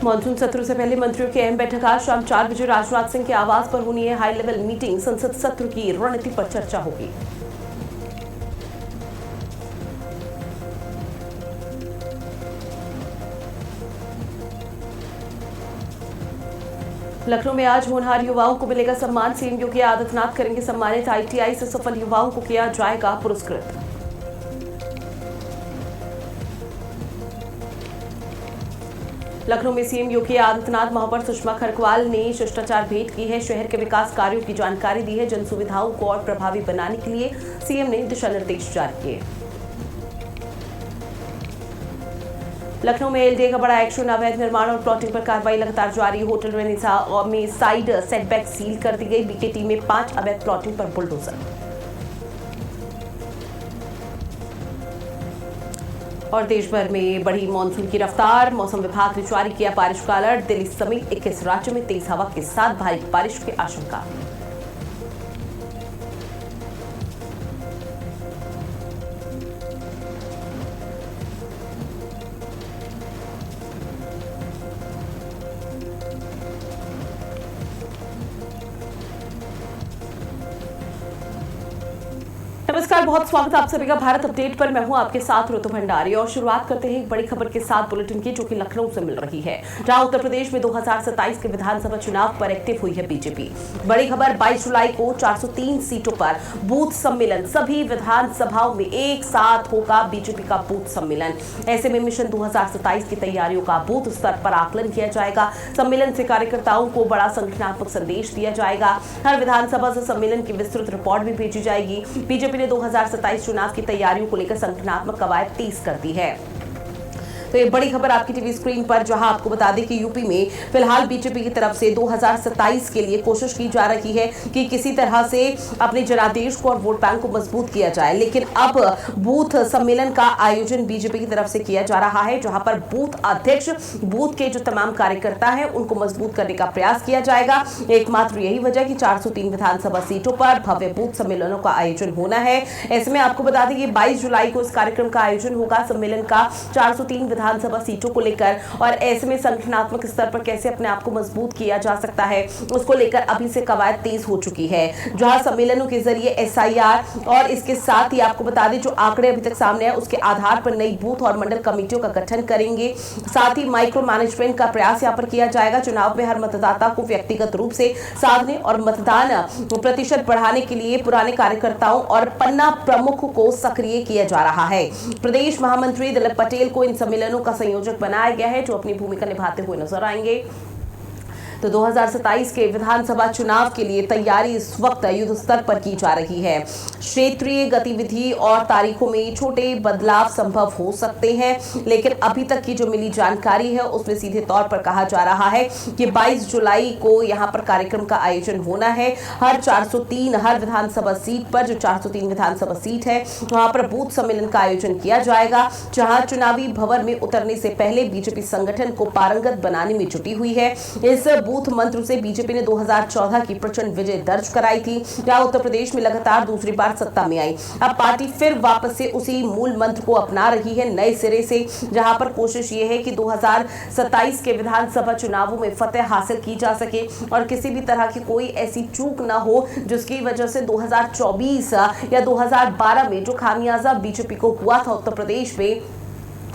Monsoon सत्र से पहले मंत्रियों की अहम बैठक आज शाम 4 बजे राजनाथ सिंह के आवास पर होनी है हाई लेवल मीटिंग। संसद सत्र की रणनीति पर चर्चा होगी। लखनऊ में आज होनहार युवाओं को मिलेगा सम्मान। सीएम योगी आदित्यनाथ करेंगे सम्मानित। आईटीआई से सफल युवाओं को किया जाएगा पुरस्कृत। लखनऊ में सीएम योगी आदित्यनाथ महापौर सुषमा खरकवाल ने शिष्टाचार भेंट की है। शहर के विकास कार्यों की जानकारी दी है। जन सुविधाओं को और प्रभावी बनाने के लिए सीएम ने दिशा निर्देश जारी किए। लखनऊ में एलडीए का बड़ा एक्शन। अवैध निर्माण और प्लॉटिंग पर कार्रवाई लगातार जारी। होटल रेनेसा में साइड सेटबैक सील कर दी गई। बीकेटी में 5 अवैध प्लॉटिंग पर बुलडोजर। और देश भर में बढ़ी मानसून की रफ्तार। मौसम विभाग ने जारी किया बारिश का अलर्ट। दिल्ली समेत 21 राज्यों में तेज हवा के साथ भारी बारिश की आशंका। नमस्कार, बहुत स्वागत है आप सभी का भारत अपडेट पर। मैं हूं आपके साथ ऋतु भंडारी और शुरुआत करते हैं एक बड़ी खबर के साथ बुलेटिन की, जो कि लखनऊ से मिल रही है, जहां उत्तर प्रदेश में 2027 के विधानसभा चुनाव पर एक्टिव हुई है बीजेपी। बड़ी खबर, 22 जुलाई को 403 सीटों पर बूथ सम्मेलन। सभी विधानसभाओं में एक साथ होगा बीजेपी का बूथ सम्मेलन। ऐसे में मिशन 2027 की तैयारियों का बूथ स्तर पर आकलन किया जाएगा। सम्मेलन से कार्यकर्ताओं को बड़ा संगठनात्मक संदेश दिया जाएगा। हर विधानसभा से सम्मेलन की विस्तृत रिपोर्ट भी भेजी जाएगी। बीजेपी ने 2027 चुनाव की तैयारियों को लेकर संगठनात्मक कवायद तेज कर दी है। तो ये बड़ी खबर आपकी टीवी स्क्रीन पर, जहां आपको बता दें कि यूपी में फिलहाल बीजेपी की तरफ से 2027 के लिए कोशिश की जा रही है कि किसी तरह से अपने जनादेश को और वोट बैंक को मजबूत किया जाए। लेकिन अब बूथ सम्मेलन का आयोजन बीजेपी की तरफ से किया जा रहा है, जहां पर बूथ अध्यक्ष, बूथ के जो तमाम कार्यकर्ता हैं, उनको मजबूत करने का प्रयास किया जाएगा। एकमात्र यही वजह कि 403 विधानसभा सीटों पर भव्य बूथ सम्मेलनों का आयोजन होना है। ऐसे में आपको बता दें कि 22 जुलाई को इस कार्यक्रम का आयोजन होगा, सम्मेलन का 403 विधानसभा सीटों को लेकर। और ऐसे में संगठनात्मक स्तर पर कैसे अपने आप को मजबूत किया जा सकता है, उसको लेकर अभी से कवायद तेज हो चुकी है। जहां सम्मेलनों के जरिए एसआईआर और इसके साथ ही आपको बता दें जो आंकड़े अभी तक सामने आए उसके आधार पर नई बूथ और मंडल कमेटियों का गठन करेंगे। साथ ही माइक्रो मैनेजमेंट का प्रयास यहाँ पर किया जाएगा। चुनाव में हर मतदाता को व्यक्तिगत रूप से साधने और मतदान प्रतिशत बढ़ाने के लिए पुराने कार्यकर्ताओं और पन्ना प्रमुख को सक्रिय किया जा रहा है। प्रदेश महामंत्री दिलीप पटेल को इन सम्मेलनों का संयोजक बनाया गया है, जो अपनी भूमिका निभाते हुए नजर आएंगे। तो 2027 के विधानसभा चुनाव के लिए तैयारी इस वक्त युद्ध स्तर पर की जा रही है। क्षेत्रीय गतिविधि और तारीखों में छोटे बदलाव संभव हो सकते हैं, लेकिन अभी तक की जो मिली जानकारी है उसमें सीधे तौर पर कहा जा रहा है कि 22 जुलाई को यहां पर कार्यक्रम का आयोजन होना है। हर 403 हर विधानसभा सीट पर, जो 403 विधानसभा सीट है, वहां पर बूथ सम्मेलन का आयोजन किया जाएगा। जहां चुनावी भवन में उतरने से पहले बीजेपी संगठन को पारंगत बनाने में जुटी हुई है। इस बूथ मंत्र से बीजेपी ने 2014 की प्रचंड विजय दर्ज कराई थी, जहां उत्तर प्रदेश में लगातार दूसरी बार सत्ता में आई। अब पार्टी फिर वापस से उसी मूल मंत्र को अपना रही है नए सिरे से, जहां पर कोशिश ये है कि 2027 के विधानसभा चुनावों में फतेह हासिल की जा सके और किसी भी तरह की कोई ऐसी चूक ना हो जिसकी वजह से 2024 या 2012 में जो खामियाजा बीजेपी को हुआ था उत्तर प्रदेश में,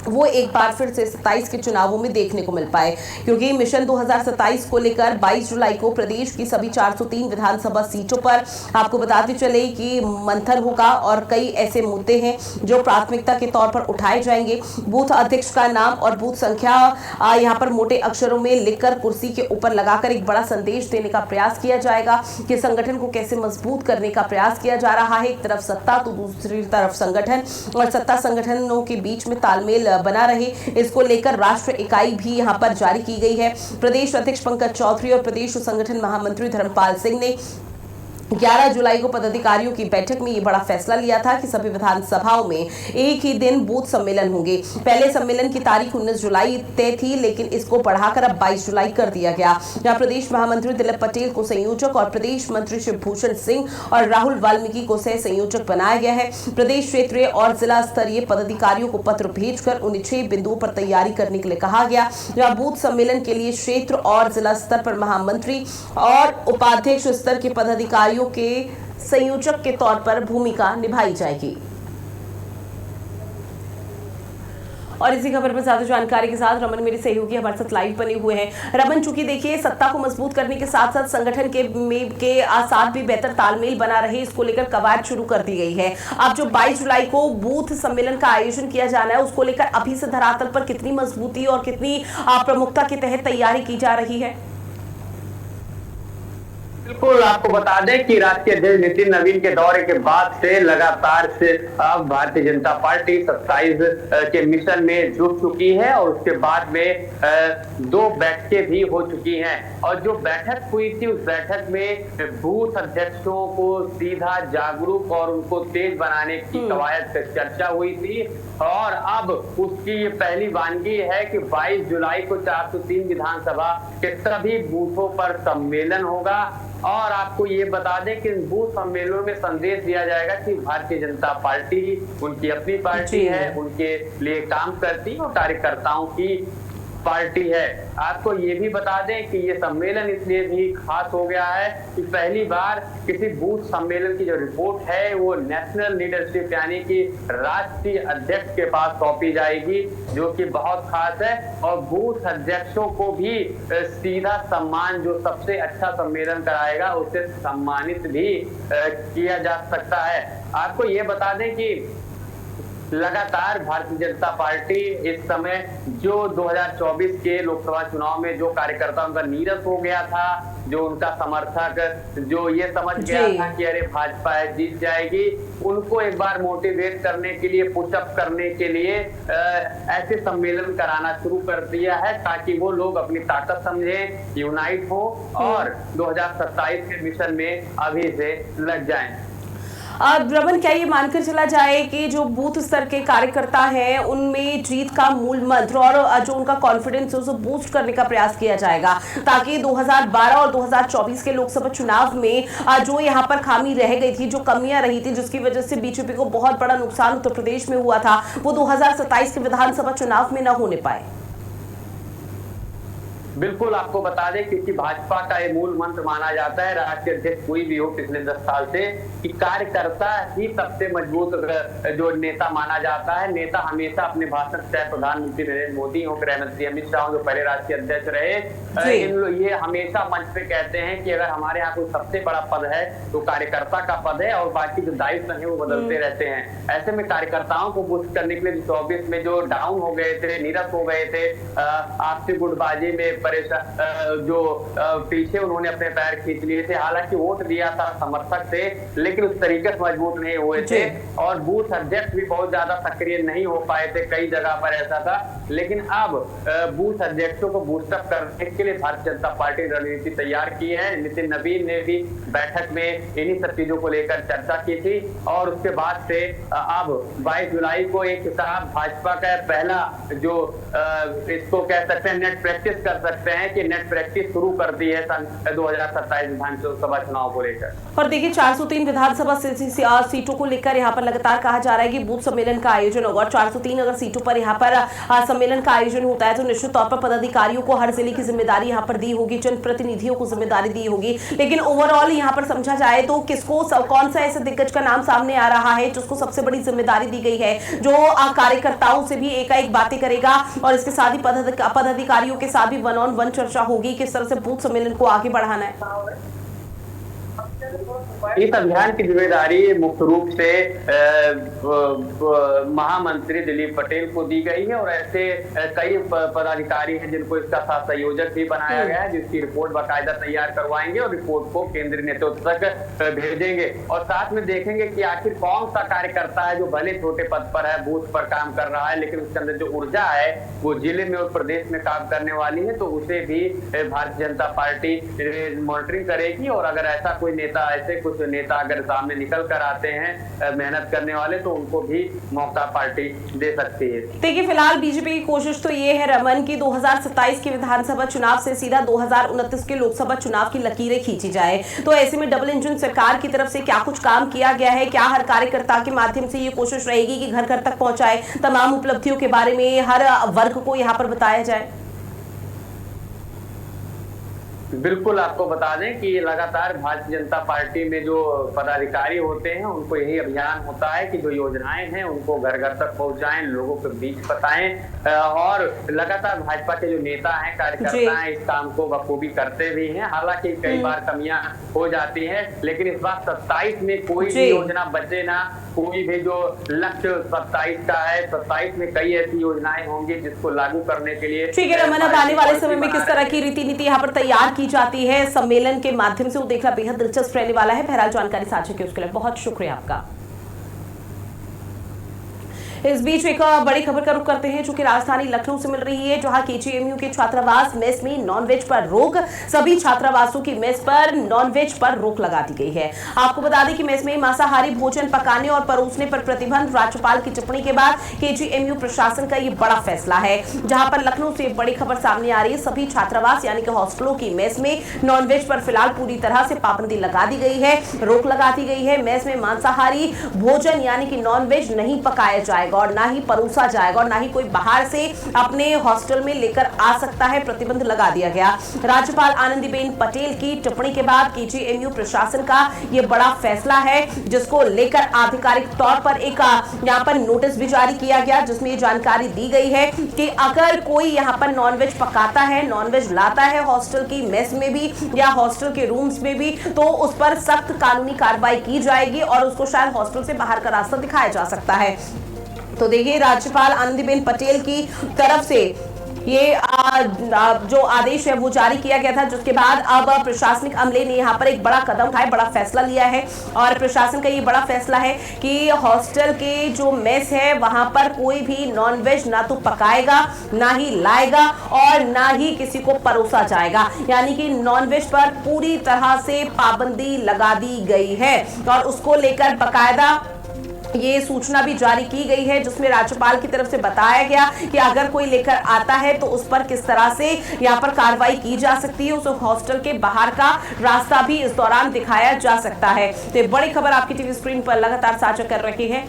वो एक बार फिर से 27 के चुनावों में देखने को मिल पाए। क्योंकि मिशन 2027 को लेकर 22 जुलाई को प्रदेश की सभी 403 विधानसभा सीटों पर आपको बताते चले कि मंथन होगा और कई ऐसे मुद्दे हैं जो प्राथमिकता के तौर पर उठाए जाएंगे। बूथ अध्यक्ष का नाम और बूथ संख्या यहाँ पर मोटे अक्षरों में लिखकर कुर्सी के ऊपर लगाकर एक बड़ा संदेश देने का प्रयास किया जाएगा कि संगठन को कैसे मजबूत करने का प्रयास किया जा रहा है। एक तरफ सत्ता तो दूसरी तरफ संगठन, और सत्ता संगठनों के बीच में तालमेल बना रहे, इसको लेकर राष्ट्रीय इकाई भी यहां पर जारी की गई है। प्रदेश अध्यक्ष पंकज चौधरी और प्रदेश संगठन महामंत्री धर्मपाल सिंह ने 11 जुलाई को पदाधिकारियों की बैठक में ये बड़ा फैसला लिया था कि सभी विधानसभाओं में एक ही दिन बूथ सम्मेलन होंगे। पहले सम्मेलन की तारीख 19 जुलाई तय थी, लेकिन इसको बढ़ाकर अब 22 जुलाई कर दिया गया, जहां प्रदेश महामंत्री दिलीप पटेल को संयोजक और प्रदेश मंत्री शिवभूषण सिंह और राहुल वाल्मीकि को सह संयोजक बनाया गया है। प्रदेश क्षेत्रीय और जिला स्तरीय पदाधिकारियों को पत्र भेजकर उन्हें 6 बिंदुओं पर तैयारी करने के लिए कहा गया, जहां बूथ सम्मेलन के लिए क्षेत्र और जिला स्तर पर महामंत्री और उपाध्यक्ष स्तर के पदाधिकारियों के संयोजक के तौर पर भूमिका निभाई जाएगी। और इसी खबर पर ज्यादा जानकारी के साथ रमन मेरे सहयोगी हमारे साथ लाइव बने हुए हैं। रमन, चूंकि देखिए सत्ता को मजबूत करने के साथ साथ संगठन के साथ भी बेहतर तालमेल बना रहे, इसको लेकर कवायद शुरू कर दी गई है। अब जो 22 जुलाई को बूथ सम्मेलन का आयोजन किया जाना है, उसको लेकर अभी से धरातल पर कितनी मजबूती और कितनी प्रमुखता के तहत तैयारी की जा रही है? बिल्कुल, आपको बता दें कि राष्ट्रीय अध्यक्ष नितिन नवीन के दौरे के बाद से लगातार से अब भारतीय जनता पार्टी 27 के मिशन में जुट चुकी है और उसके बाद में 2 बैठकें भी हो चुकी हैं। और जो बैठक हुई थी, उस बैठक में बूथ अध्यक्षों को सीधा जागरूक और उनको तेज बनाने की कवायद पर चर्चा हुई थी। और अब उसकी ये पहली वानगी है कि 22 जुलाई को 403 विधानसभा के सभी बूथों पर सम्मेलन होगा। और आपको ये बता दें कि बूथ सम्मेलनों में संदेश दिया जाएगा कि भारतीय जनता पार्टी उनकी अपनी पार्टी है, उनके लिए काम करती है और कार्यकर्ताओं की पार्टी है। आपको ये भी बता दें कि ये सम्मेलन इसलिए भी खास हो गया है कि पहली बार किसी बूथ सम्मेलन की जो रिपोर्ट है वो नेशनल लीडरशिप यानी कि राष्ट्रीय अध्यक्ष के पास सौंपी जाएगी, जो कि बहुत खास है। और बूथ अध्यक्षों को भी सीधा सम्मान, जो सबसे अच्छा सम्मेलन कराएगा उसे सम्मानित भी किया जा सकता है। आपको ये बता दें कि लगातार भारतीय जनता पार्टी इस समय जो 2024 के लोकसभा चुनाव में जो कार्यकर्ता उनका नीरस हो गया था, जो उनका समर्थक जो ये समझ गया था कि अरे भाजपा जीत जाएगी, उनको एक बार मोटिवेट करने के लिए, पुशअप करने के लिए ऐसे सम्मेलन कराना शुरू कर दिया है ताकि वो लोग अपनी ताकत समझें, यूनाइट हो और 2027 के मिशन में अभी से लग जाएं। रमन, क्या ये मानकर चला जाए कि जो बूथ स्तर के कार्यकर्ता हैं उनमें जीत का मूल मंत्र और जो उनका कॉन्फिडेंस है उसे बूस्ट करने का प्रयास किया जाएगा, ताकि 2012 और 2024 के लोकसभा चुनाव में जो यहाँ पर खामी रह गई थी, जो कमियां रही थी, जिसकी वजह से बीजेपी को बहुत बड़ा नुकसान उत्तर प्रदेश में हुआ था, वो 2027 के विधानसभा चुनाव में न होने पाए? बिल्कुल, आपको बता दें क्योंकि भाजपा का ये मूल मंत्र माना जाता है, राष्ट्रीय अध्यक्ष कोई भी हो पिछले 10 साल से, कि कार्यकर्ता ही सबसे मजबूत जो नेता माना जाता है। नेता हमेशा अपने भाषण, चाहे प्रधानमंत्री नरेंद्र मोदी हो, गृह मंत्री अमित शाह जो पहले राष्ट्रीय अध्यक्ष रहे, ये हमेशा मंच पे कहते हैं कि अगर हमारे यहाँ कोई सबसे बड़ा पद है तो कार्यकर्ता का पद है और बाकी जो दायित्व है वो बदलते रहते हैं। ऐसे में कार्यकर्ताओं को बूस्ट करने के लिए 24 में जो डाउन हो गए थे, नीरस हो गए थे, आपसी गुटबाजी में जो पीछे उन्होंने अपने पैर खींच लिए थे, हालांकि वोट दिया था समर्थक से, लेकिन उस तरीके से मजबूत नहीं हुए थे और बूथ अध्यक्ष भी बहुत ज्यादा सक्रिय नहीं हो पाए थे, कई जगह पर ऐसा था। लेकिन अब बूथ अध्यक्षों को बूस्टअप करने के लिए भारतीय जनता पार्टी रणनीति तैयार की है। नितिन नवीन ने भी बैठक में इन्हीं सब चीजों को लेकर चर्चा की थी और उसके बाद से अब 22 जुलाई को एक हिसाब भाजपा का पहला जो इसको कह सकते हैं नेट प्रैक्टिस कर सकते हैं कि नेट प्रैक्टिस शुरू कर दी है 2027 विधानसभा चुनाव को लेकर। और देखिए 403 विधानसभा सीटों को लेकर यहाँ पर लगातार कहा जा रहा है कि बूथ सम्मेलन का आयोजन होगा और 403 अगर सीटों पर यहाँ पर सम्मेलन का आयोजन होता है तो निश्चित तौर पर पदाधिकारियों को हर जिले की जिम्मेदारी यहाँ पर दी होगी, जनप्रतिनिधियों को जिम्मेदारी दी होगी। लेकिन ओवरऑल यहाँ पर समझा जाए तो किसको, कौन सा ऐसे दिग्गज का नाम सामने आ रहा है जिसको सबसे बड़ी जिम्मेदारी दी गई है, जो कार्यकर्ताओं से भी एकाएक बातें करेगा और इसके साथ ही पदाधिकारियों के साथ भी 1-on-1 चर्चा होगी किस तरह से बूथ सम्मेलन को आगे बढ़ाना है? इस अभियान की जिम्मेदारी मुख्य रूप से महामंत्री दिलीप पटेल को दी गई है और ऐसे कई पदाधिकारी हैं जिनको इसका साथ संयोजक भी बनाया गया है, जिसकी रिपोर्ट बाकायदा तैयार करवाएंगे और रिपोर्ट को केंद्रीय नेतृत्व तक भेजेंगे और साथ में देखेंगे कि आखिर कौन सा कार्यकर्ता है जो भले छोटे पद पर है, बूथ पर काम कर रहा है, लेकिन उसके अंदर जो ऊर्जा है वो जिले में और प्रदेश में काम करने वाली है, तो उसे भी भारतीय जनता पार्टी मॉनिटरिंग करेगी और अगर ऐसा कोई नेता, ऐसे कुछ नेता अगर सामने निकल कर आते हैं मेहनत करने वाले, तो उनको भी मौका पार्टी दे सकती है। देखिए, फिलहाल बीजेपी की कोशिश तो ये है रमन की 2027 के विधानसभा चुनाव से सीधा 2029 के लोकसभा चुनाव की लकीरें खींची जाए। तो ऐसे में डबल इंजन सरकार की तरफ से क्या कुछ काम किया गया है, क्या हर कार्यकर्ता के माध्यम से ये कोशिश रहेगी कि घर घर तक पहुंचाए, तमाम उपलब्धियों के बारे में हर वर्ग को यहाँ पर बताया जाए? बिल्कुल, आपको बता दें कि लगातार भारतीय जनता पार्टी में जो पदाधिकारी होते हैं उनको यही अभियान होता है कि जो योजनाएं हैं उनको घर घर तक पहुंचाएं, लोगों के बीच बताएं, और लगातार भाजपा के जो नेता हैं, कार्यकर्ता हैं, इस काम को बखूबी करते भी हैं। हालांकि कई बार कमियां हो जाती है, लेकिन इस बार 27 में कोई भी योजना बचे ना, कोई भी जो लक्ष्य 27 का है, 27 में कई ऐसी योजनाएं होंगी जिसको लागू करने के लिए। ठीक है रमन, अब आने वाले समय में किस तरह की रीति नीति यहाँ पर तैयार की जाती है सम्मेलन के माध्यम से, वो देखना बेहद दिलचस्प रहने वाला है। बहरहाल जानकारी साझा की उसके लिए बहुत शुक्रिया आपका। इस बीच एक बड़ी खबर का रुख करते हैं जो कि राजधानी लखनऊ से मिल रही है, जहां केजीएमयू के छात्रावास मेस में नॉनवेज पर रोक। सभी छात्रावासों की मेस पर नॉनवेज पर रोक लगा दी गई है। आपको बता दें कि मेस में मांसाहारी भोजन पकाने और परोसने पर प्रतिबंध। राज्यपाल की टिप्पणी के बाद केजीएमयू प्रशासन का ये बड़ा फैसला है, जहां पर लखनऊ से बड़ी खबर सामने आ रही है। सभी छात्रावास यानी कि हॉस्टलों की मेस में नॉनवेज पर फिलहाल पूरी तरह से पाबंदी लगा दी गई है, रोक लगा दी गई है। मेस में मांसाहारी भोजन यानी कि नॉनवेज नहीं पकाया जाएगा और ना ही परोसा जाएगा और ना ही कोई बाहर से अपने हॉस्टल में लेकर आ सकता है, प्रतिबंध लगा दिया गया। राज्यपाल आनंदीबेन पटेल की टिप्पणी के बाद केजीएमयू प्रशासन का यह बड़ा फैसला है, जिसको लेकर आधिकारिक तौर पर एक यहां पर नोटिस भी जारी किया गया, जिसमें जानकारी दी गई है कि अगर कोई यहां पर नॉनवेज पकाता है, नॉनवेज लाता है हॉस्टल की मेस में भी या हॉस्टल के रूम्स में भी, तो उस पर सख्त कानूनी कार्रवाई की जाएगी और उसको शायद हॉस्टल से बाहर का रास्ता दिखाया जा सकता है। तो देखिए, राज्यपाल आनंदीबेन पटेल की तरफ से ये जो आदेश है वो जारी किया गया था, जिसके बाद अब प्रशासनिक अमले ने यहाँ पर एक बड़ा कदम उठाया, बड़ा फैसला लिया है। और प्रशासन का ये बड़ा फैसला है कि हॉस्टल के जो मेस है वहां पर कोई भी नॉनवेज ना तो पकाएगा, ना ही लाएगा और ना ही किसी को परोसा जाएगा। यानी कि नॉनवेज पर पूरी तरह से पाबंदी लगा दी गई है और उसको लेकर बाकायदा ये सूचना भी जारी की गई है, जिसमें राज्यपाल की तरफ से बताया गया कि अगर कोई लेकर आता है तो उस पर किस तरह से यहाँ पर कार्रवाई की जा सकती है। उस हॉस्टल के बाहर का रास्ता भी इस दौरान दिखाया जा सकता है। तो बड़ी खबर आपकी टीवी स्क्रीन पर लगातार साझा कर रही है।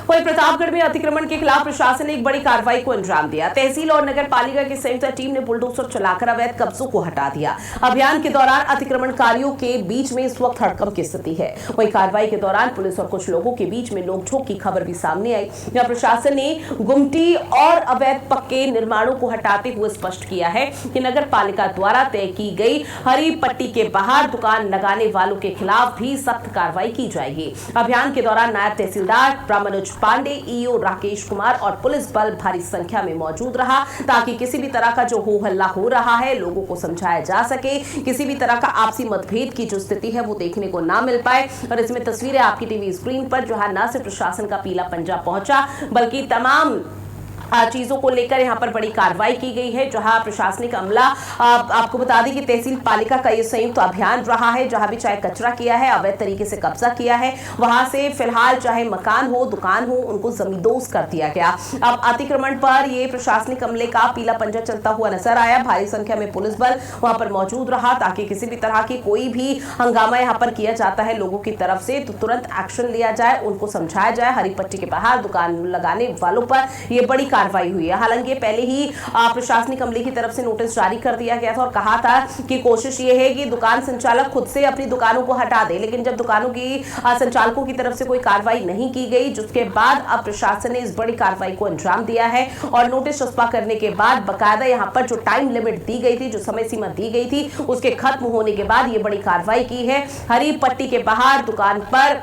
वहीं प्रतापगढ़ में अतिक्रमण के खिलाफ प्रशासन ने एक बड़ी कार्रवाई को अंजाम दिया। तहसील और नगर पालिका की संयुक्त टीम ने बुलडोजर चलाकर अवैध कब्जों को हटा दिया। अभियान के दौरान अतिक्रमणकारियों के बीच में इस वक्त हड़कंप की स्थिति है। वहीं कार्रवाई के दौरान पुलिस और कुछ लोगों के बीच में नोकझोंक की खबर भी सामने आई। जहां प्रशासन ने गुमटी और अवैध पक्के निर्माणों को हटाते हुए स्पष्ट किया है कि नगर पालिका द्वारा तय की गई हरी पट्टी के बाहर दुकान लगाने वालों के खिलाफ भी सख्त कार्रवाई की जाएगी। अभियान के दौरान नायब तहसीलदार रामानुज पांडे, ईओ राकेश कुमार और पुलिस बल भारी संख्या में मौजूद रहा, ताकि किसी भी तरह का जो हो हल्ला हो रहा है लोगों को समझाया जा सके, किसी भी तरह का आपसी मतभेद की जो स्थिति है वो देखने को ना मिल पाए। और इसमें तस्वीरें आपकी टीवी स्क्रीन पर, जो है न सिर्फ प्रशासन का पीला पंजा पहुंचा बल्कि तमाम चीजों को लेकर यहां पर बड़ी कार्रवाई की गई है। जहां प्रशासनिक अमला, आपको बता दें कि तहसील पालिका का ये संयुक्त अभियान रहा है, जहां भी चाहे कचरा किया है, अवैध तरीके से कब्जा किया है, वहां से फिलहाल चाहे मकान हो, दुकान हो, उनको जमींदोज कर दिया गया। अब अतिक्रमण पर ये प्रशासनिक अमले का पीला पंजा चलता हुआ नजर आया। भारी संख्या में पुलिस बल वहां पर मौजूद रहा, ताकि किसी भी तरह की कोई भी हंगामा यहाँ पर किया जाता है लोगों की तरफ से तो तुरंत एक्शन लिया जाए, उनको समझाया जाए। हरी पट्टी के बाहर दुकान लगाने वालों पर यह बड़ी कार्रवाई हुई है। हालांकि पहले ही प्रशासनिक अमले की तरफ से नोटिस जारी कर दिया गया था और कहा था कि कोशिश ये है कि दुकान संचालक खुद से अपनी दुकानों को हटा दे, लेकिन जब दुकानों की संचालकों की तरफ से कोई कार्रवाई नहीं की गई, जिसके बाद अब प्रशासन ने इस बड़ी कार्रवाई को अंजाम दिया है और नोटिस चस्पा करने के बाद बाकायदा यहाँ पर जो टाइम लिमिट दी गई थी, जो समय सीमा दी गई थी, उसके खत्म होने के बाद ये बड़ी कार्रवाई की है। हरी पट्टी के बाहर दुकान पर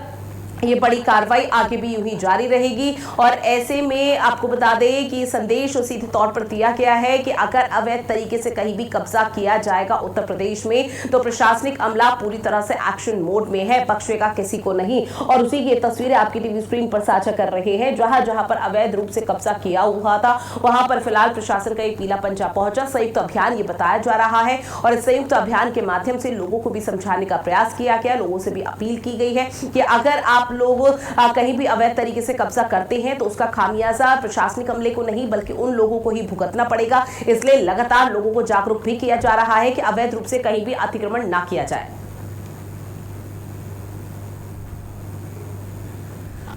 ये बड़ी कार्रवाई आगे भी यूं ही जारी रहेगी। और ऐसे में आपको बता दें कि संदेश सीधे तौर पर दिया गया है कि अगर अवैध तरीके से कहीं भी कब्जा किया जाएगा उत्तर प्रदेश में तो प्रशासनिक अमला पूरी तरह से एक्शन मोड में है, बख्शेगा किसी को नहीं। और उसी की तस्वीरें आपकी टीवी स्क्रीन पर साझा कर रहे हैं। जहां जहां पर अवैध रूप से कब्जा किया हुआ था वहां पर फिलहाल प्रशासन का एक पीला पंजा पहुंचा। संयुक्त अभियान ये बताया जा रहा है और इस संयुक्त अभियान के माध्यम से लोगों को भी समझाने का प्रयास किया गया। लोगों से भी अपील की गई है कि अगर आप लोग कहीं भी अवैध तरीके से कब्जा करते हैं तो उसका खामियाजा प्रशासनिक अमले को नहीं बल्कि उन लोगों को ही भुगतना पड़ेगा। इसलिए लगातार लोगों को जागरूक भी किया जा रहा है कि अवैध रूप से कहीं भी अतिक्रमण ना किया जाए।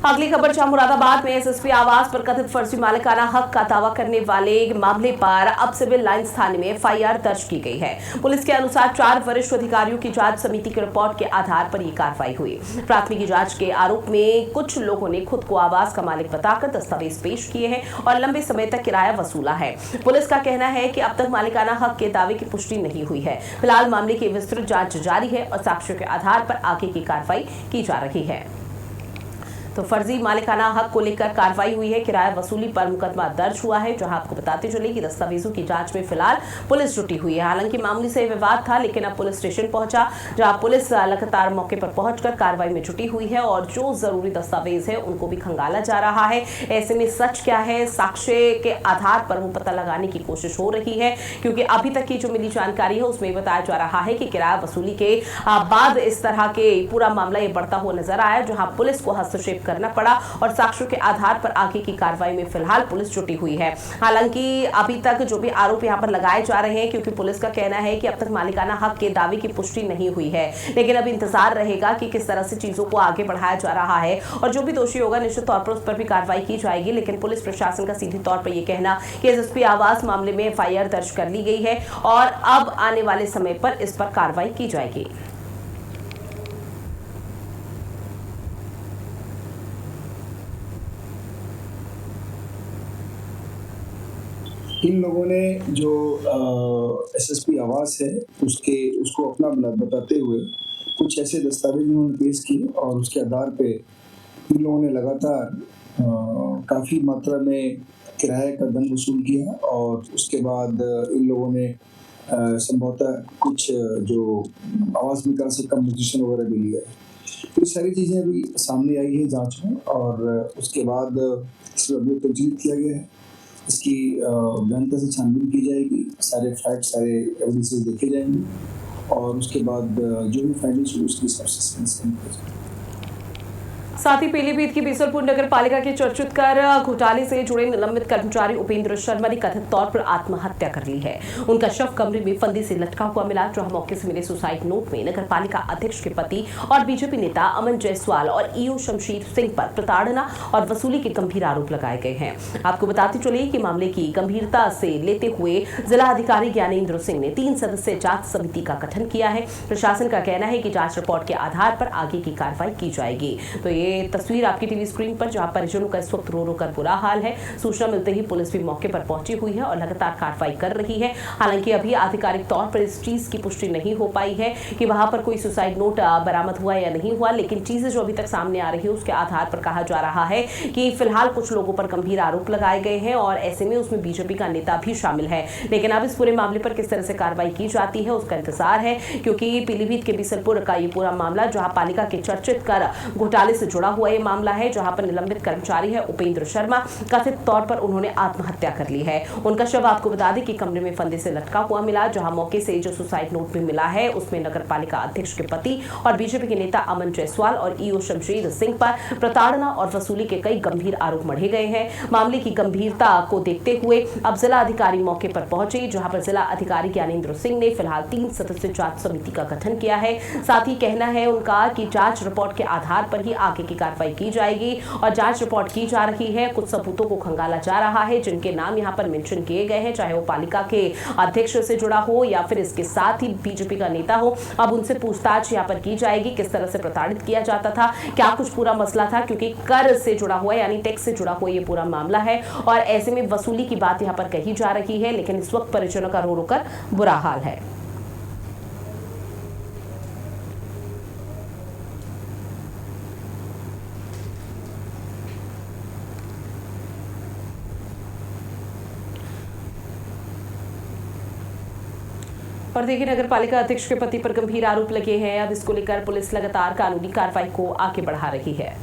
अगली खबर जहां मुरादाबाद में एसएसपी आवास पर कथित फर्जी मालिकाना हक का दावा करने वाले मामले पर अब सिविल लाइंस थाने में एफआईआर दर्ज की गई है। पुलिस के अनुसार 4 वरिष्ठ अधिकारियों की जांच समिति की रिपोर्ट के आधार पर यह कार्रवाई हुई। प्राथमिकी जांच के आरोप में कुछ लोगों ने खुद को आवास का मालिक बताकर दस्तावेज पेश किए हैं और लंबे समय तक किराया वसूला है। पुलिस का कहना है कि अब तक मालिकाना हक के दावे की पुष्टि नहीं हुई है। फिलहाल मामले की विस्तृत जांच जारी है और साक्ष्यों के आधार पर आगे की कार्रवाई की जा रही है। तो फर्जी मालिकाना हक को लेकर कार्रवाई हुई है। किराया वसूली पर मुकदमा दर्ज हुआ है। जहां आपको बताते चले कि दस्तावेजों की जांच में फिलहाल पुलिस जुटी हुई है। हालांकि मामले से विवाद था लेकिन अब पुलिस स्टेशन पहुंचा जहां पुलिस लगातार मौके पर पहुंचकर कार्रवाई में जुटी हुई है और जो जरूरी दस्तावेज है उनको भी खंगाला जा रहा है। ऐसे में सच क्या है, साक्ष्य के आधार पर वो पता लगाने की कोशिश हो रही है, क्योंकि अभी तक की जो मिली जानकारी है उसमें बताया जा रहा है कि किराया वसूली के बाद इस तरह के पूरा मामला ये बढ़ता हुआ नजर आया, जहां पुलिस को हस्तक्षेप करना पड़ा और साक्ष्यों के आधार पर आगे की कार्रवाई में फिलहाल पुलिस जुटी हुई है। हालांकि अभी तक जो भी आरोप यहां पर लगाए जा रहे हैं, क्योंकि पुलिस का कहना है कि अब तक मालिकाना हक के दावे की पुष्टि नहीं हुई है, लेकिन अब इंतजार रहेगा कि किस तरह से चीजों को आगे बढ़ाया जा रहा है और जो भी दोषी होगा निश्चित तौर पर उस पर भी कार्रवाई की जाएगी। लेकिन पुलिस प्रशासन का सीधे तौर पर यह कहना कि एसएसपी आवास मामले में एफआईआर दर्ज कर ली गई है और अब आने वाले समय पर इस पर कार्रवाई की जाएगी। इन लोगों ने जो एसएसपी आवास है उसको अपना बताते हुए कुछ ऐसे दस्तावेज उन्होंने पेश किए और उसके आधार पे इन लोगों ने लगातार काफ़ी मात्रा में किराए का धन वसूल किया और उसके बाद इन लोगों ने संभवतः कुछ जो आवास मिलकर से कम्पोजिशन वगैरह भी लिया है। तो ये सारी चीज़ें अभी सामने आई है जांच में और उसके बाद इसमें अभी तजदीद किया गया है। इसकी गहनता से छानबीन की जाएगी, सारे फैक्ट सारे एविडेंसेस देखे जाएंगे और उसके बाद जो भी फाइंडिंग्स होगी उसकी सब्सिस्टेंस जाएगी। साथ ही पीलीभीत की बीसलपुर नगर पालिका के चर्चित कर घोटाले से जुड़े निलंबित कर्मचारी उपेंद्र शर्मा ने कथित तौर पर आत्महत्या कर ली है। उनका शव कमरे में फंदे से लटका हुआ मिला। जहां मौके से मिले सुसाइड नोट में नगर पालिका अध्यक्ष के पति और बीजेपी नेता अमन जायसवाल और ईओ शमशेर सिंह पर प्रताड़ना और वसूली के गंभीर आरोप लगाए गए हैं। आपको बताते चले कि मामले की गंभीरता से लेते हुए जिला अधिकारी ज्ञानेंद्र सिंह ने 3 सदस्यीय जांच समिति का गठन किया है। प्रशासन का कहना है कि जांच रिपोर्ट के आधार पर आगे की कार्रवाई की जाएगी। तो ये तस्वीर आपकी टीवी स्क्रीन पर जहां परिजनों का इस वक्त रो रो कर बुरा हाल है। सूचना मिलते ही पुलिस भी मौके पर पहुंची हुई है और लगातार कार्रवाई कर रही है। हालांकि अभी आधिकारिक तौर पर इस चीज की पुष्टि नहीं हो पाई है कि वहां पर कोई सुसाइड नोट बरामद हुआ या नहीं हुआ, लेकिन चीजें जो अभी तक सामने आ रही है उसके आधार पर कहा जा रहा है कि फिलहाल कुछ लोगों पर गंभीर आरोप लगाए गए हैं और ऐसे में उसमें बीजेपी का नेता भी शामिल है। लेकिन अब इस पूरे मामले पर किस तरह से कार्रवाई की जाती है उसका इंतजार है, क्योंकि पीलीभीत के बीसलपुर का ये पूरा मामला जहां पालिका के चर्चित कर घोटाले से जुड़ा हुआ ये मामला है, जहां पर निलंबित कर्मचारी है उपेंद्र शर्मा, कथित तौर पर उन्होंने आत्महत्या कर ली है। उनका शव आपको बता दें कि कमरे में फंदे से लटका हुआ मिला। जहां मौके से जो सुसाइड नोट भी मिला है उसमें नगर पालिका अध्यक्ष के पति और बीजेपी के नेता अमन जायसवाल और ईओ शमशेर सिंह पर प्रताड़ना और वसूली के कई गंभीर आरोप मढ़े गए हैं। मामले की गंभीरता को देखते हुए अब जिला अधिकारी मौके पर पहुंचे, जहां पर जिला अधिकारी ज्ञानेंद्र सिंह ने फिलहाल 3 सदस्यीय जांच समिति का गठन किया है। साथ ही कहना है उनका कि जांच रिपोर्ट के आधार पर ही आगे की कार्रवाई की जाएगी और जांच रिपोर्ट की जा रही है। कुछ सबूतों को खंगाला जा रहा है जिनके नाम यहां पर मेंशन किए गए हैं, चाहे वो पालिका के अध्यक्ष से जुड़ा हो या फिर इसके साथ ही बीजेपी का नेता हो। अब उनसे पूछताछ यहां पर की जाएगी, किस तरह से प्रताड़ित किया जाता था, क्या कुछ पूरा मसला था, क्योंकि कर से जुड़ा हुआ यानी टैक्स से जुड़ा हुआ ये पूरा मामला है और ऐसे में वसूली की बात यहां पर कही जा रही है। लेकिन इस वक्त परिजनों का रो रो कर बुरा हाल है। और देखिए, नगर पालिका अध्यक्ष के पति पर गंभीर आरोप लगे हैं। अब इसको लेकर पुलिस लगातार कानूनी कार्रवाई को आगे बढ़ा रही है।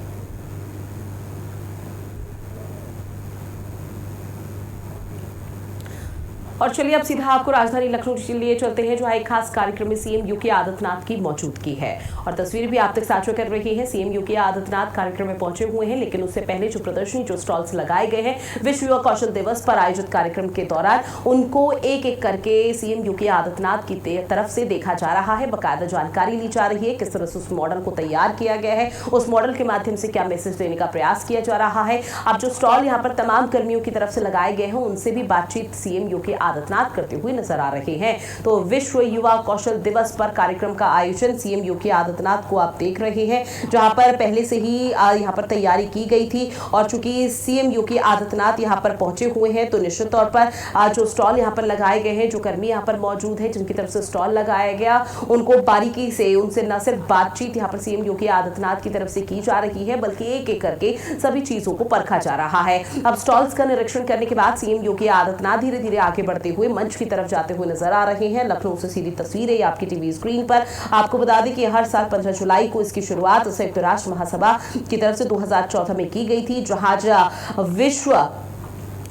और चलिए अब सीधा आपको राजधानी लखनऊ के लिए चलते हैं, जहां एक खास कार्यक्रम में सीएम योगी आदित्यनाथ की मौजूदगी है और तस्वीर भी आप तक साझा कर रही है। सीएम योगी आदित्यनाथ कार्यक्रम में पहुंचे हुए हैं, लेकिन उससे पहले जो प्रदर्शनी, जो स्टॉल्स लगाए गए हैं विश्व युवा कौशल दिवस पर आयोजित कार्यक्रम के दौरान, उनको एक एक करके सीएम योगी आदित्यनाथ की तरफ से देखा जा रहा है। बाकायदा जानकारी ली जा रही है किस तरह से उस मॉडल को तैयार किया गया है, उस मॉडल के माध्यम से क्या मैसेज देने का प्रयास किया जा रहा है। अब जो स्टॉल यहाँ पर तमाम कर्मियों की तरफ से लगाए गए हैं, उनसे भी बातचीत सीएम योगी आदित्यनाथ करते हुए नजर आ रहे हैं। तो विश्व युवा कौशल दिवस पर कार्यक्रम का आयोजन सीएम योगी आदित्यनाथ को आप देख रहे हैं, जहां पर पहले से ही यहां पर तैयारी की गई थी। और चूंकि सीएम योगी आदित्यनाथ यहां पर पहुंचे हुए हैं, तो निश्चित तौर पर जो स्टॉल यहां पर लगाए गए हैं, जो कर्मी यहां पर मौजूद हैं, जिनकी तरफ से स्टॉल लगाया गया, उनको बारीकी से, उनसे न सिर्फ बातचीत यहां पर सीएम योगी आदित्यनाथ की तरफ से की जा रही है, बल्कि एक एक करके सभी चीजों को परखा जा रहा है। अब स्टॉल्स का निरीक्षण करने के बाद सीएम योगी आदित्यनाथ धीरे धीरे आगे बढ़ते हुए मंच की तरफ जाते हुए नजर आ रहे हैं। लखनऊ से सीधी तस्वीरें आपकी टीवी स्क्रीन पर। आपको बता दें कि हर साल 15 जुलाई को इसकी शुरुआत संयुक्त राष्ट्र महासभा की तरफ से 2014 में की गई थी, जहां विश्व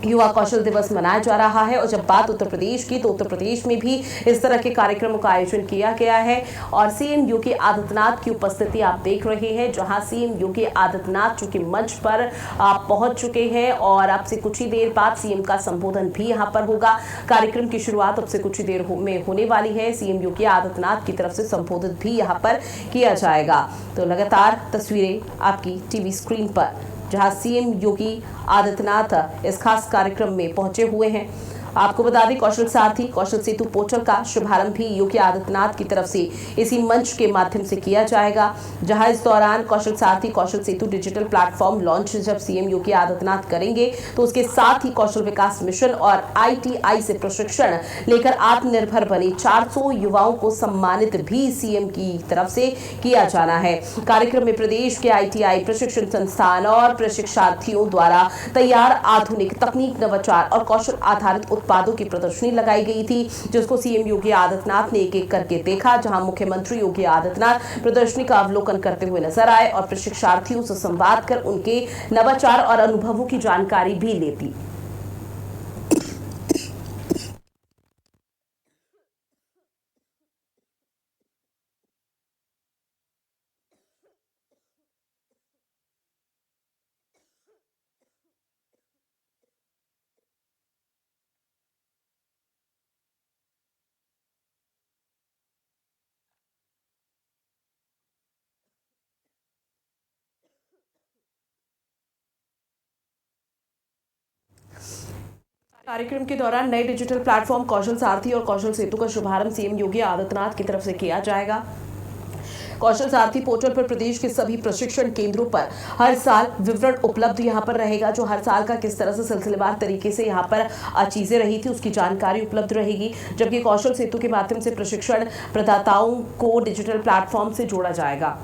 युवा कौशल दिवस मनाया जा रहा है। और जब बात उत्तर प्रदेश की, तो उत्तर प्रदेश में भी इस तरह के कार्यक्रमों का आयोजन किया गया है और सीएम योगी आदित्यनाथ की उपस्थिति आप देख रहे हैं, जहां सीएम योगी आदित्यनाथ चूंकि मंच पर पहुंच चुके हैं और अब से कुछ ही देर बाद सीएम का संबोधन भी यहां पर होगा। कार्यक्रम की शुरुआत अब से कुछ ही देर में होने वाली है। सीएम योगी आदित्यनाथ की तरफ से संबोधित भी यहां पर किया जाएगा। तो लगातार तस्वीरें आपकी टीवी स्क्रीन पर, जहां सीएम योगी आदित्यनाथ इस खास कार्यक्रम में पहुंचे हुए हैं। आपको बता दें, कौशल सारथी, कौशल सेतु पोर्टल का शुभारंभ भी योगी आदित्यनाथ की तरफ से इसी मंच के माध्यम से किया जाएगा, जहां इस दौरान कौशल सारथी, कौशल सेतु डिजिटल प्लेटफॉर्म लॉन्च जब सीएम योगी आदित्यनाथ करेंगे, तो उसके साथ ही कौशल विकास मिशन और ITI से प्रशिक्षण लेकर आत्मनिर्भर बने 400 युवाओं को सम्मानित भी सीएम की तरफ से किया जाना है। कार्यक्रम में प्रदेश के ITI प्रशिक्षण संस्थान और प्रशिक्षार्थियों द्वारा तैयार आधुनिक तकनीक, नवाचार और कौशल आधारित उत्पादों की प्रदर्शनी लगाई गई थी, जिसको सीएम योगी आदित्यनाथ ने एक एक करके देखा, जहां मुख्यमंत्री योगी आदित्यनाथ प्रदर्शनी का अवलोकन करते हुए नजर आए और प्रशिक्षार्थियों से संवाद कर उनके नवाचार और अनुभवों की जानकारी भी लेती। कार्यक्रम के दौरान नए डिजिटल प्लेटफॉर्म कौशल सारथी और कौशल सेतु का शुभारंभ सीएम योगी आदित्यनाथ की तरफ से किया जाएगा। कौशल सारथी पोर्टल पर प्रदेश के सभी प्रशिक्षण केंद्रों पर हर साल विवरण उपलब्ध यहां पर रहेगा, जो हर साल का किस तरह से सिलसिलेवार तरीके से यहां पर चीजें रही थी, उसकी जानकारी उपलब्ध रहेगी। जबकि कौशल सेतु के माध्यम से प्रशिक्षण प्रदाताओं को डिजिटल प्लेटफॉर्म से जोड़ा जाएगा,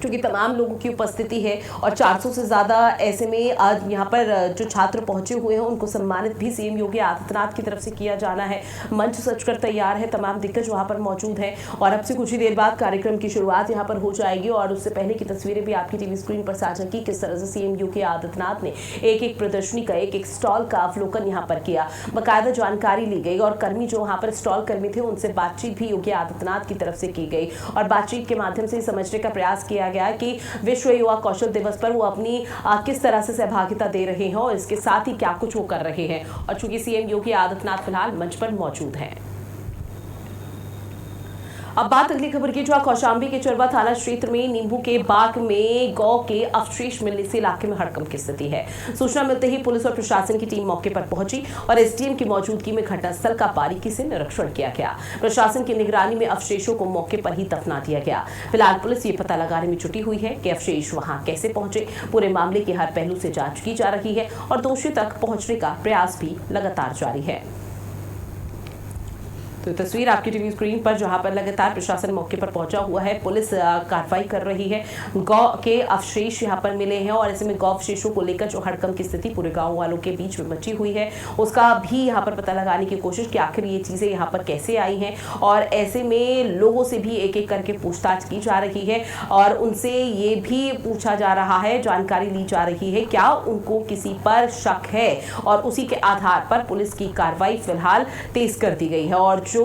क्योंकि तमाम लोगों की उपस्थिति है और 400 से ज़्यादा ऐसे में आज यहाँ पर जो छात्र पहुंचे हुए हैं, उनको सम्मानित भी सीएम योगी आदित्यनाथ की तरफ से किया जाना है। मंच सजकर तैयार है, तमाम दिग्गज वहाँ पर मौजूद हैं और अब से कुछ ही देर बाद कार्यक्रम की शुरुआत यहाँ पर हो जाएगी। और उससे पहले की तस्वीरें भी आपकी टीवी स्क्रीन पर साझा की, किस तरह से सीएम योगी आदित्यनाथ ने एक एक प्रदर्शनी का, एक एक स्टॉल का अवलोकन यहाँ पर किया, बाकायदा जानकारी ली गई और कर्मी जो वहाँ पर स्टॉल कर्मी थे, उनसे बातचीत भी योगी आदित्यनाथ की तरफ से की गई और बातचीत के माध्यम से समझने का प्रयास किया गया कि विश्व युवा कौशल दिवस पर वो अपनी किस तरह से सहभागिता दे रहे हैं और इसके साथ ही क्या कुछ वो कर रहे हैं। और चूंकि सीएम योगी आदित्यनाथ फिलहाल मंच पर मौजूद हैं। अब बात अगली खबर की, जो कौशांबी के चरवा थाना क्षेत्र में नींबू के बाग में गौ के अवशेष मिलने से इलाके में हड़कंप की स्थिति है। सूचना मिलते ही पुलिस और प्रशासन की टीम मौके पर पहुंची और एसडीएम की मौजूदगी में घटनास्थल का बारीकी से निरीक्षण किया गया। प्रशासन की निगरानी में अवशेषों को मौके पर ही दफना दिया गया। फिलहाल पुलिस ये पता लगाने में जुटी हुई है कि अवशेष वहां कैसे पहुंचे। पूरे मामले की हर पहलू से जांच की जा रही है और दोषी तक पहुंचने का प्रयास भी लगातार जारी है। तो तस्वीर आपकी टीवी स्क्रीन पर, जहां पर लगातार प्रशासन मौके पर पहुंचा हुआ है, पुलिस कार्रवाई कर रही है। गौ के अवशेष यहां पर मिले हैं और ऐसे में गौ अवशेषों को लेकर जो हड़कंप की स्थिति पूरे गांव वालों के बीच में मची हुई है, उसका भी यहां पर पता लगाने की कोशिश कि आखिर ये चीजें यहां पर कैसे आई हैं। और ऐसे में लोगों से भी एक एक करके पूछताछ की जा रही है और उनसे ये भी पूछा जा रहा है, जानकारी ली जा रही है क्या उनको किसी पर शक है, और उसी के आधार पर पुलिस की कार्रवाई फिलहाल तेज कर दी गई है। और जो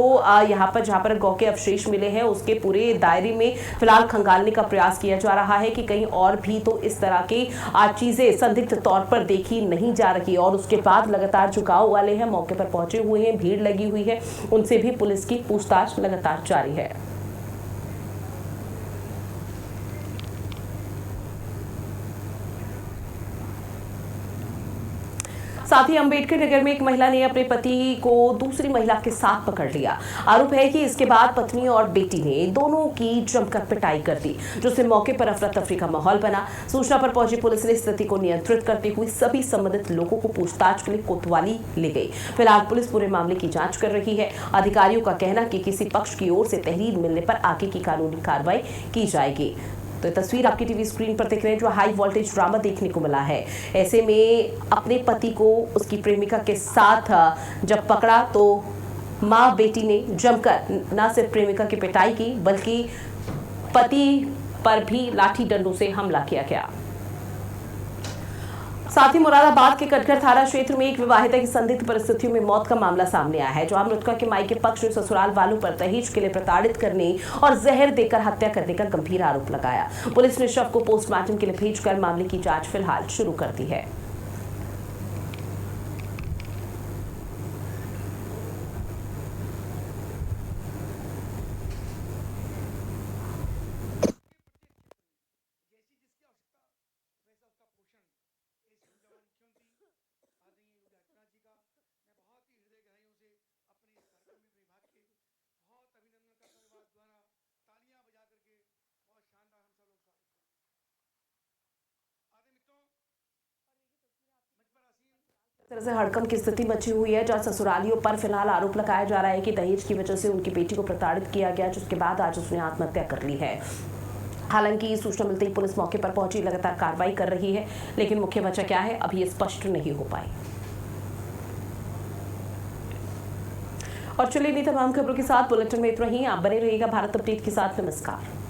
यहाँ पर जहाँ पर गौ के अवशेष मिले हैं उसके पूरे दायरे में फिलहाल खंगालने का प्रयास किया जा रहा है कि कहीं और भी तो इस तरह की चीजें संदिग्ध तौर पर देखी नहीं जा रही। और उसके बाद लगातार जो गांव वाले हैं मौके पर पहुंचे हुए हैं, भीड़ लगी हुई है, उनसे भी पुलिस की पूछताछ लगातार जारी है। साथ ही अम्बेडकर नगर में एक महिला ने अपने पति को दूसरी महिला के साथ पकड़ लिया। आरोप है कि इसके बाद पत्नी और बेटी ने दोनों की जमकर पिटाई कर दी, जिससे मौके पर अफरा तफरी का माहौल बना। सूचना पर पहुंची पुलिस ने स्थिति को नियंत्रित करते हुए सभी संबंधित लोगों को पूछताछ के लिए कोतवाली ले गई। फिलहाल पुलिस पूरे मामले की जांच कर रही है। अधिकारियों का कहना कि किसी पक्ष की ओर से तहरीर मिलने पर आगे की कानूनी कार्रवाई की जाएगी। तो तस्वीर आपकी टीवी स्क्रीन पर देख रहे हैं, जो हाई वोल्टेज ड्रामा देखने को मिला है। ऐसे में अपने पति को उसकी प्रेमिका के साथ जब पकड़ा तो माँ बेटी ने जमकर न सिर्फ प्रेमिका की पिटाई की बल्कि पति पर भी लाठी डंडों से हमला किया गया। साथ ही मुरादाबाद के कटघर थाना क्षेत्र में एक विवाहिता की संदिग्ध परिस्थितियों में मौत का मामला सामने आया है, जहां मृतका के मायके पक्ष ने ससुराल वालों पर दहेज के लिए प्रताड़ित करने और जहर देकर हत्या करने का गंभीर आरोप लगाया। पुलिस ने शव को पोस्टमार्टम के लिए भेजकर मामले की जांच फिलहाल शुरू कर दी है। तरह से हड़कंप की स्थिति बची हुई है, जहां ससुरालियों पर फिलहाल आरोप लगाया जा रहा है कि दहेज की वजह से उनकी बेटी को प्रताड़ित किया गया, जिसके बाद आज उसने आत्महत्या कर ली है। हालांकि सूचना मिलते ही पुलिस मौके पर पहुंची, लगातार कार्रवाई कर रही है, लेकिन मुख्य वजह क्या है अभी ये स्पष्ट नहीं हो पाई। और चलिए, तमाम खबरों के साथ बुलेटिन में इतना ही। आप बने रहिएगा भारत अपडेट के साथ। नमस्कार।